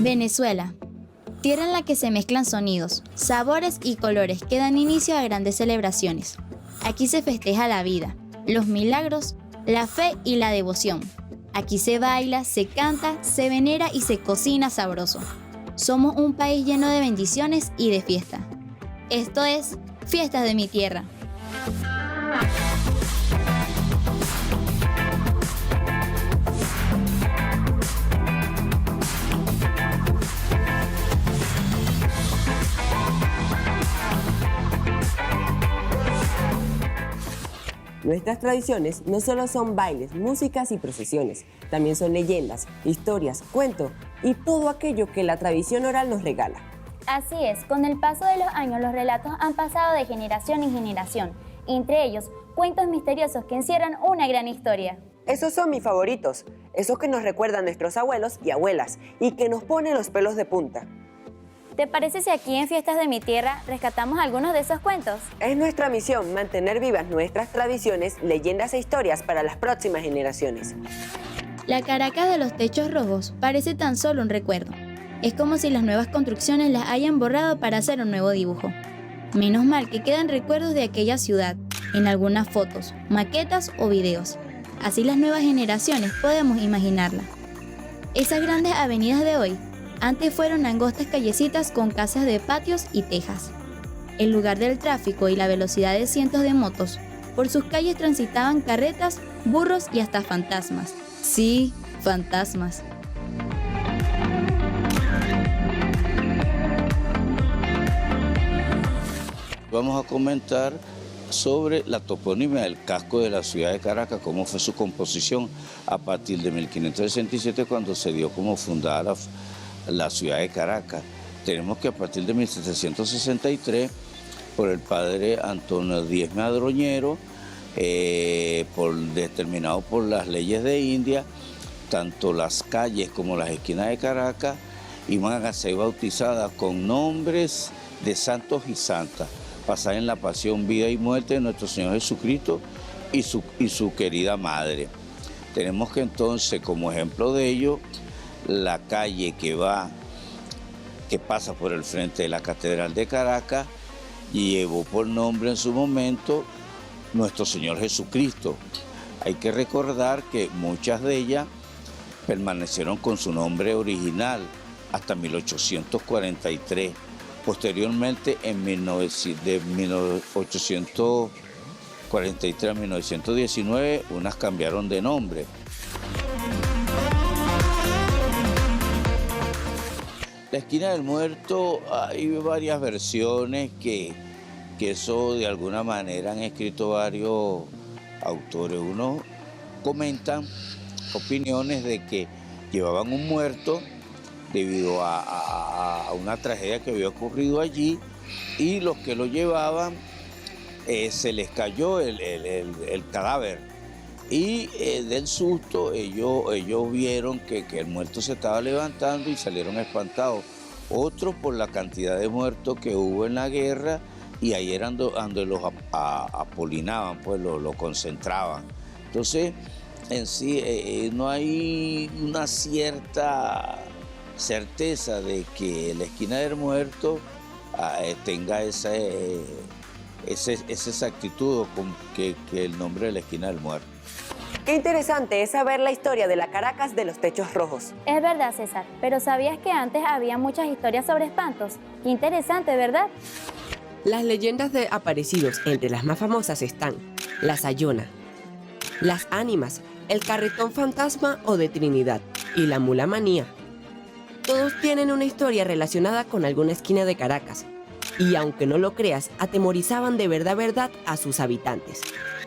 Venezuela, tierra en la que se mezclan sonidos, sabores y colores que dan inicio a grandes celebraciones. Aquí se festeja la vida, los milagros, la fe y la devoción. Aquí se baila, se canta, se venera y se cocina sabroso. Somos un país lleno de bendiciones y de fiesta. Esto es Fiestas de mi Tierra. Nuestras tradiciones no solo son bailes, músicas y procesiones, también son leyendas, historias, cuentos y todo aquello que la tradición oral nos regala. Así es, con el paso de los años los relatos han pasado de generación en generación, entre ellos cuentos misteriosos que encierran una gran historia. Esos son mis favoritos, esos que nos recuerdan nuestros abuelos y abuelas y que nos ponen los pelos de punta. ¿Te parece si aquí en Fiestas de mi Tierra rescatamos algunos de esos cuentos? Es nuestra misión mantener vivas nuestras tradiciones, leyendas e historias para las próximas generaciones. La Caracas de los techos rojos parece tan solo un recuerdo. Es como si las nuevas construcciones las hayan borrado para hacer un nuevo dibujo. Menos mal que quedan recuerdos de aquella ciudad, en algunas fotos, maquetas o videos. Así las nuevas generaciones podemos imaginarla. Esas grandes avenidas de hoy antes fueron angostas callecitas con casas de patios y tejas. En lugar del tráfico y la velocidad de cientos de motos, por sus calles transitaban carretas, burros y hasta fantasmas. Sí, fantasmas. Vamos a comentar sobre la toponimia del casco de la ciudad de Caracas, cómo fue su composición a partir de 1567 cuando se dio como fundada la ciudad de Caracas. Tenemos que a partir de 1763, por el padre Antonio Díez Madroñero, determinado por las leyes de India, tanto las calles como las esquinas de Caracas iban a ser bautizadas con nombres de santos y santas, basadas en la pasión, vida y muerte de nuestro Señor Jesucristo y su querida madre. Tenemos que entonces, como ejemplo de ello, la calle que pasa por el frente de la Catedral de Caracas llevó por nombre en su momento nuestro Señor Jesucristo. Hay que recordar que muchas de ellas permanecieron con su nombre original hasta 1843. Posteriormente, de 1843 a 1919, unas cambiaron de nombre. La esquina del muerto, hay varias versiones que eso de alguna manera han escrito varios autores. Unos comentan opiniones de que llevaban un muerto debido a una tragedia que había ocurrido allí y los que lo llevaban se les cayó el cadáver. Y del susto ellos vieron que el muerto se estaba levantando y salieron espantados. Otros por la cantidad de muertos que hubo en la guerra y ahí eran donde los apolinaban, pues lo concentraban. Entonces, en sí no hay una cierta certeza de que la esquina del muerto tenga esa exactitud con que el nombre de la esquina del muerto. Qué interesante es saber la historia de la Caracas de los techos rojos. Es verdad, César, pero ¿sabías que antes había muchas historias sobre espantos? Qué interesante, ¿verdad? Las leyendas de aparecidos, entre las más famosas están la Sayona, las ánimas, el carretón fantasma o de Trinidad y la mula manía. Todos tienen una historia relacionada con alguna esquina de Caracas y aunque no lo creas, atemorizaban de verdad a sus habitantes.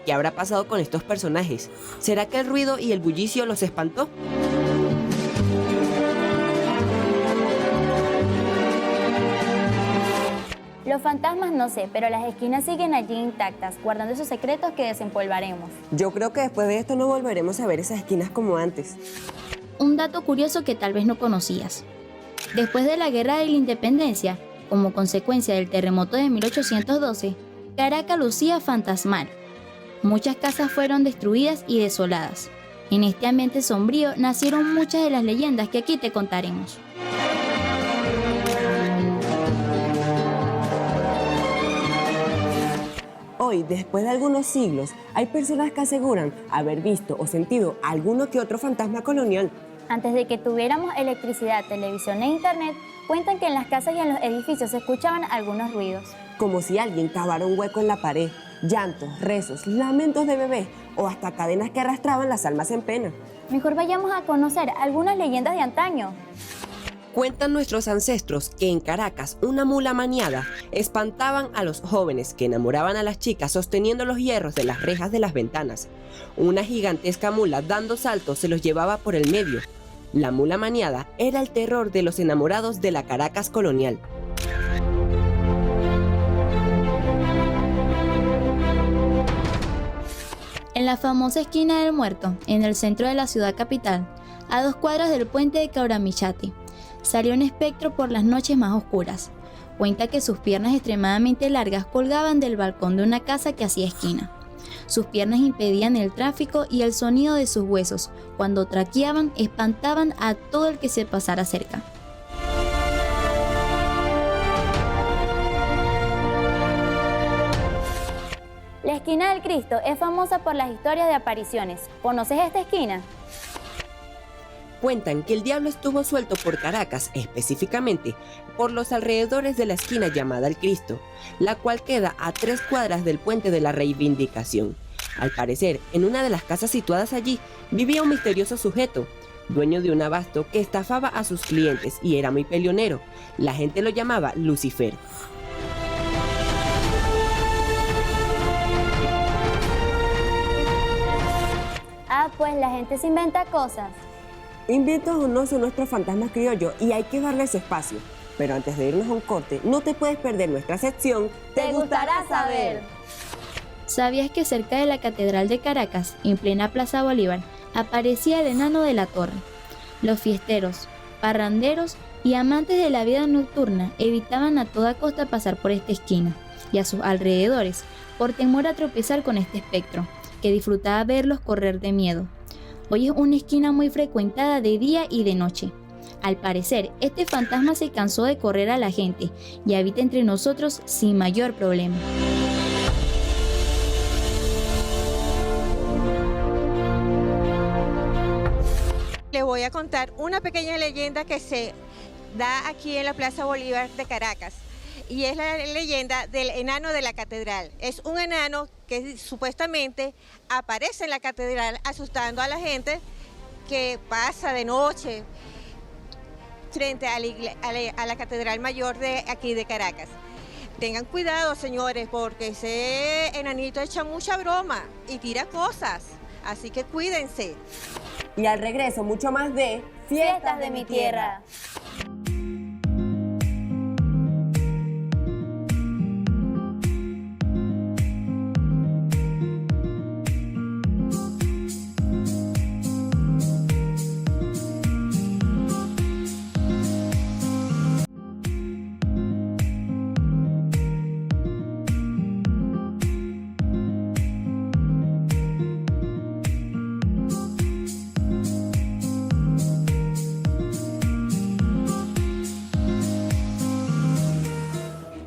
¿Qué habrá pasado con estos personajes? ¿Será que el ruido y el bullicio los espantó? Los fantasmas no sé, pero las esquinas siguen allí intactas, guardando esos secretos que desempolvaremos. Yo creo que después de esto no volveremos a ver esas esquinas como antes. Un dato curioso que tal vez no conocías. Después de la Guerra de la Independencia, como consecuencia del terremoto de 1812, Caracas lucía fantasmal. Muchas casas fueron destruidas y desoladas. En este ambiente sombrío nacieron muchas de las leyendas que aquí te contaremos. hoy, después de algunos siglos, hay personas que aseguran haber visto o sentido alguno que otro fantasma colonial. Antes de que tuviéramos electricidad, televisión e internet, cuentan que en las casas y en los edificios se escuchaban algunos ruidos. Como si alguien cavara un hueco en la pared, llantos, rezos, lamentos de bebés o hasta cadenas que arrastraban las almas en pena. Mejor vayamos a conocer algunas leyendas de antaño. Cuentan nuestros ancestros que en Caracas una mula maniada espantaban a los jóvenes que enamoraban a las chicas sosteniendo los hierros de las rejas de las ventanas. Una gigantesca mula dando saltos se los llevaba por el medio. La mula maniada era el terror de los enamorados de la Caracas colonial. En la famosa esquina del Muerto, en el centro de la ciudad capital, a 2 cuadras del puente de Cauramichati, salió un espectro por las noches más oscuras. Cuenta que sus piernas extremadamente largas colgaban del balcón de una casa que hacía esquina. Sus piernas impedían el tráfico y el sonido de sus huesos, cuando traqueaban, espantaban a todo el que se pasara cerca. La esquina del Cristo es famosa por las historias de apariciones. ¿Conoces esta esquina? Cuentan que el diablo estuvo suelto por Caracas, específicamente por los alrededores de la esquina llamada El Cristo, la cual queda a 3 cuadras del Puente de la Reivindicación. Al parecer, en una de las casas situadas allí, vivía un misterioso sujeto, dueño de un abasto que estafaba a sus clientes y era muy peleonero. La gente lo llamaba Lucifer. Ah, pues la gente se inventa cosas. Inventos o no son nuestros fantasmas criollos y hay que darles espacio. Pero antes de irnos a un corte, no te puedes perder nuestra sección ¿Te gustará saber? ¿Sabías que cerca de la Catedral de Caracas, en plena Plaza Bolívar, aparecía el enano de la torre? Los fiesteros, parranderos y amantes de la vida nocturna evitaban a toda costa pasar por esta esquina y a sus alrededores por temor a tropezar con este espectro, que disfrutaba verlos correr de miedo. Hoy es una esquina muy frecuentada de día y de noche. Al parecer, este fantasma se cansó de correr a la gente y habita entre nosotros sin mayor problema. Les voy a contar una pequeña leyenda que se da aquí en la Plaza Bolívar de Caracas. Y es la leyenda del enano de la catedral. Es un enano que supuestamente aparece en la catedral asustando a la gente que pasa de noche frente a la catedral mayor de aquí de Caracas. Tengan cuidado, señores, porque ese enanito echa mucha broma y tira cosas, así que cuídense. Y al regreso, mucho más de Fiestas de mi tierra.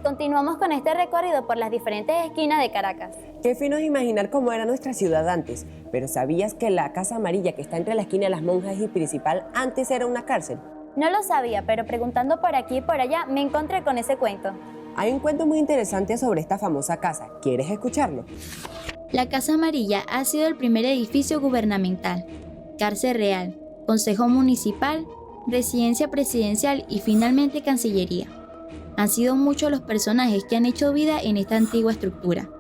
Continuamos con este recorrido por las diferentes esquinas de Caracas. Qué fino es imaginar cómo era nuestra ciudad antes, pero ¿sabías que la Casa Amarilla que está entre la esquina de las Monjas y Principal antes era una cárcel? No lo sabía, pero preguntando por aquí y por allá me encontré con ese cuento. Hay un cuento muy interesante sobre esta famosa casa. ¿Quieres escucharlo? La Casa Amarilla ha sido el primer edificio gubernamental, cárcel real, consejo municipal, residencia presidencial y finalmente Cancillería. Han sido muchos los personajes que han hecho vida en esta antigua estructura.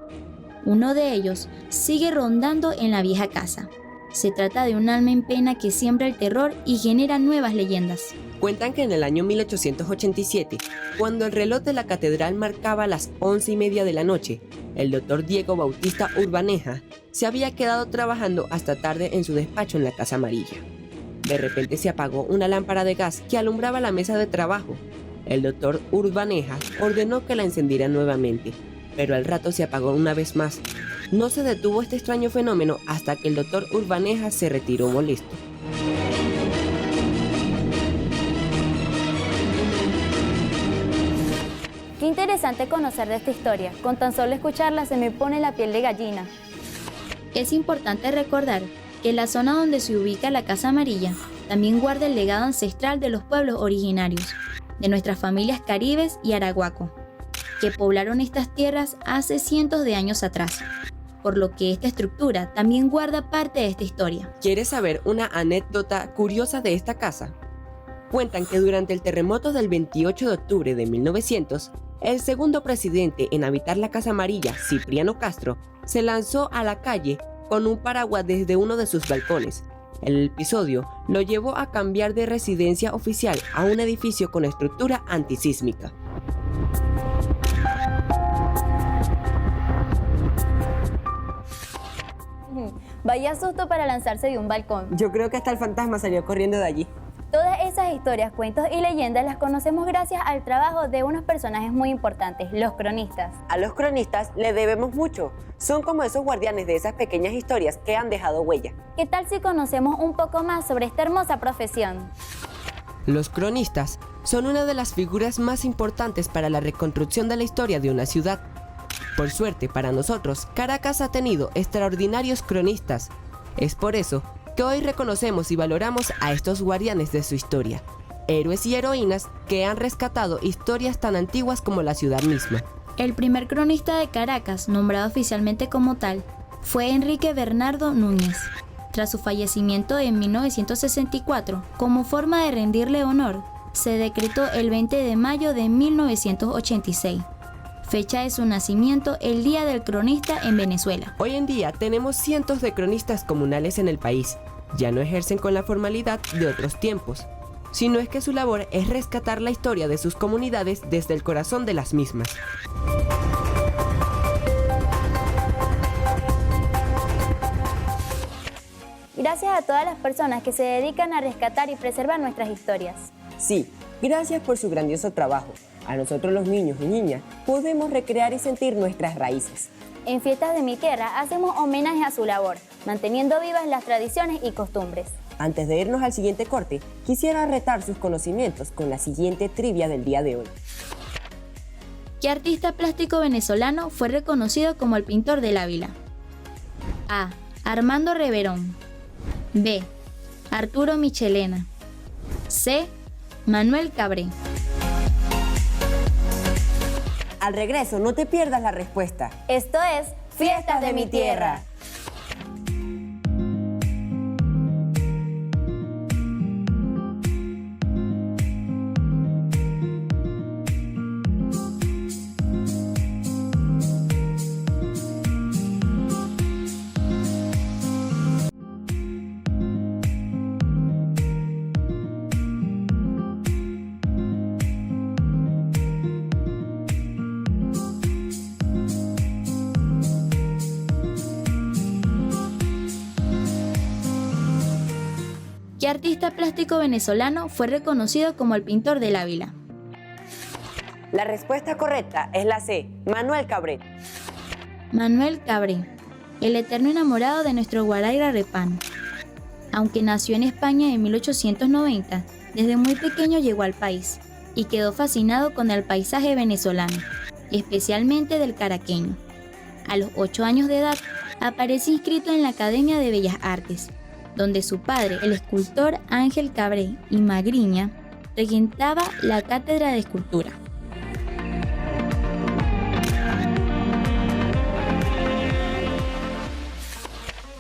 Uno de ellos sigue rondando en la vieja casa. Se trata de un alma en pena que siembra el terror y genera nuevas leyendas. Cuentan que en el año 1887, cuando el reloj de la catedral marcaba las 11:30 de la noche, el doctor Diego Bautista Urbaneja se había quedado trabajando hasta tarde en su despacho en la Casa Amarilla. De repente se apagó una lámpara de gas que alumbraba la mesa de trabajo. El doctor Urbaneja ordenó que la encendieran nuevamente, pero al rato se apagó una vez más. No se detuvo este extraño fenómeno hasta que el doctor Urbaneja se retiró molesto. Qué interesante conocer de esta historia. Con tan solo escucharla se me pone la piel de gallina. Es importante recordar que la zona donde se ubica la Casa Amarilla también guarda el legado ancestral de los pueblos originarios, de nuestras familias caribes y arahuaco, que poblaron estas tierras hace cientos de años atrás, por lo que esta estructura también guarda parte de esta historia. ¿Quieres saber una anécdota curiosa de esta casa? Cuentan que durante el terremoto del 28 de octubre de 1900, el segundo presidente en habitar la Casa Amarilla, Cipriano Castro, se lanzó a la calle con un paraguas desde uno de sus balcones. El episodio lo llevó a cambiar de residencia oficial a un edificio con estructura antisísmica. Vaya susto para lanzarse de un balcón. Yo creo que hasta el fantasma salió corriendo de allí. Todas esas historias, cuentos y leyendas las conocemos gracias al trabajo de unos personajes muy importantes, los cronistas. A los cronistas le debemos mucho. Son como esos guardianes de esas pequeñas historias que han dejado huella. ¿Qué tal si conocemos un poco más sobre esta hermosa profesión? Los cronistas son una de las figuras más importantes para la reconstrucción de la historia de una ciudad. Por suerte para nosotros, Caracas ha tenido extraordinarios cronistas. Es por eso que hoy reconocemos y valoramos a estos guardianes de su historia, héroes y heroínas que han rescatado historias tan antiguas como la ciudad misma. El primer cronista de Caracas, nombrado oficialmente como tal, fue Enrique Bernardo Núñez. Tras su fallecimiento en 1964, como forma de rendirle honor, se decretó el 20 de mayo de 1986, fecha de su nacimiento, el Día del Cronista en Venezuela. Hoy en día tenemos cientos de cronistas comunales en el país. Ya no ejercen con la formalidad de otros tiempos, sino es que su labor es rescatar la historia de sus comunidades desde el corazón de las mismas. Gracias a todas las personas que se dedican a rescatar y preservar nuestras historias. Sí, gracias por su grandioso trabajo. A nosotros los niños y niñas podemos recrear y sentir nuestras raíces. En Fiestas de mi Tierra hacemos homenaje a su labor, manteniendo vivas las tradiciones y costumbres. Antes de irnos al siguiente corte, quisiera retar sus conocimientos con la siguiente trivia del día de hoy. ¿Qué artista plástico venezolano fue reconocido como el pintor del Ávila? A. Armando Reverón. B. Arturo Michelena. C. Manuel Cabré. Al regreso, no te pierdas la respuesta. Esto es Fiestas de mi Tierra. ¿Qué artista plástico venezolano fue reconocido como el pintor del Ávila? La respuesta correcta es la C, Manuel Cabré. Manuel Cabré, el eterno enamorado de nuestro Guaraíra Repán. Aunque nació en España en 1890, desde muy pequeño llegó al país y quedó fascinado con el paisaje venezolano, especialmente del caraqueño. A los 8 años de edad, aparece inscrito en la Academia de Bellas Artes, donde su padre, el escultor Ángel Cabré y Magriña, regentaba la cátedra de escultura.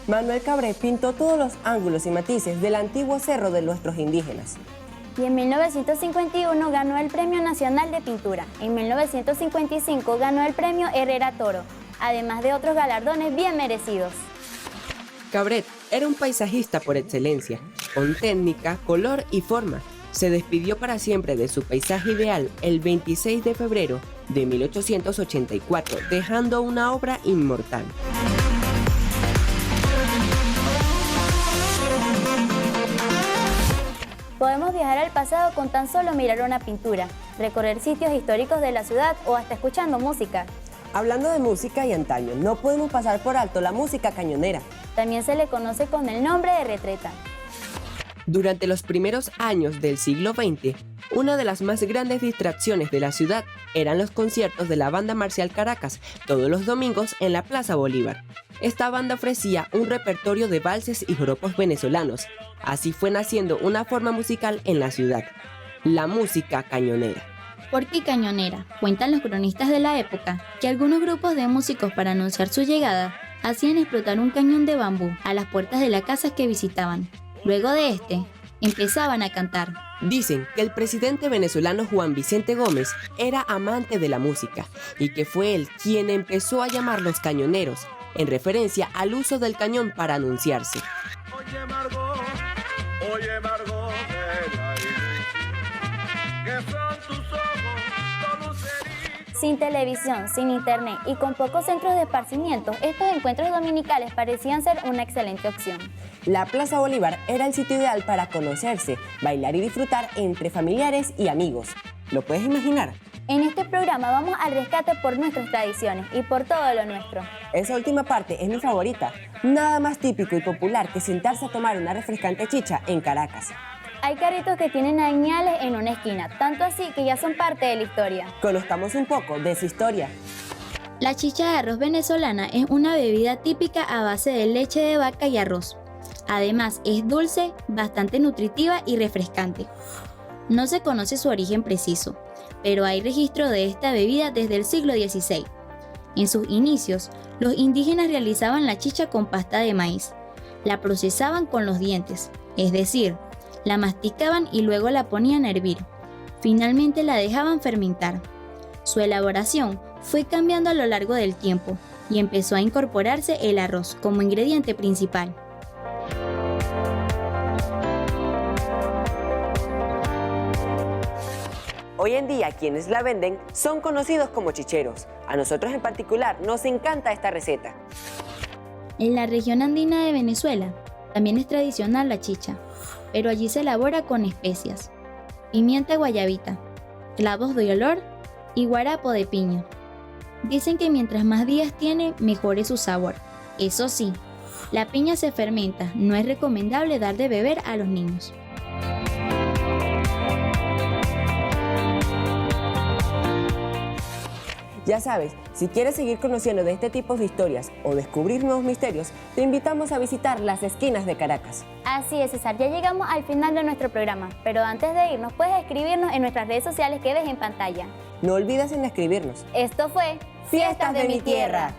Manuel Cabré pintó todos los ángulos y matices del antiguo cerro de nuestros indígenas. Y en 1951 ganó el Premio Nacional de Pintura. En 1955 ganó el Premio Herrera Toro, además de otros galardones bien merecidos. Cabret era un paisajista por excelencia, con técnica, color y forma. Se despidió para siempre de su paisaje ideal el 26 de febrero de 1884, dejando una obra inmortal. Podemos viajar al pasado con tan solo mirar una pintura, recorrer sitios históricos de la ciudad o hasta escuchando música. Hablando de música y antaño, no podemos pasar por alto la música cañonera. También se le conoce con el nombre de retreta. Durante los primeros años del siglo XX, una de las más grandes distracciones de la ciudad eran los conciertos de la banda marcial Caracas todos los domingos en la Plaza Bolívar. Esta banda ofrecía un repertorio de valses y joropos venezolanos. Así fue naciendo una forma musical en la ciudad, la música cañonera. ¿Por qué cañonera? Cuentan los cronistas de la época que algunos grupos de músicos, para anunciar su llegada, hacían explotar un cañón de bambú a las puertas de las casas que visitaban. Luego de empezaban a cantar. Dicen que el presidente venezolano Juan Vicente Gómez era amante de la música y que fue él quien empezó a llamarlos cañoneros, en referencia al uso del cañón para anunciarse. Oye Margot, que son tus ojos, Sin televisión, sin internet y con pocos centros de esparcimiento, estos encuentros dominicales parecían ser una excelente opción. La Plaza Bolívar era el sitio ideal para conocerse, bailar y disfrutar entre familiares y amigos. ¿Lo puedes imaginar? En este programa vamos al rescate por nuestras tradiciones y por todo lo nuestro. Esa última parte es mi favorita. Nada más típico y popular que sentarse a tomar una refrescante chicha en Caracas. Hay carritos que tienen añales en una esquina, tanto así que ya son parte de la historia. Conozcamos un poco de esa historia. La chicha de arroz venezolana es una bebida típica a base de leche de vaca y arroz. Además, es dulce, bastante nutritiva y refrescante. No se conoce su origen preciso, pero hay registro de esta bebida desde el siglo XVI. En sus inicios, los indígenas realizaban la chicha con pasta de maíz. La procesaban con los dientes, es decir, la masticaban y luego la ponían a hervir. Finalmente la dejaban fermentar. Su elaboración fue cambiando a lo largo del tiempo y empezó a incorporarse el arroz como ingrediente principal. Hoy en día quienes la venden son conocidos como chicheros. A nosotros en particular nos encanta esta receta. En la región andina de Venezuela también es tradicional la chicha, pero allí se elabora con especias, pimienta guayabita, clavos de olor y guarapo de piña. Dicen que mientras más días tiene, mejor es su sabor. Eso sí, la piña se fermenta, no es recomendable dar de beber a los niños. Ya sabes, si quieres seguir conociendo de este tipo de historias o descubrir nuevos misterios, te invitamos a visitar las esquinas de Caracas. Así es, César, ya llegamos al final de nuestro programa, pero antes de irnos puedes escribirnos en nuestras redes sociales que ves en pantalla. No olvides en escribirnos. Esto fue Fiestas de mi tierra.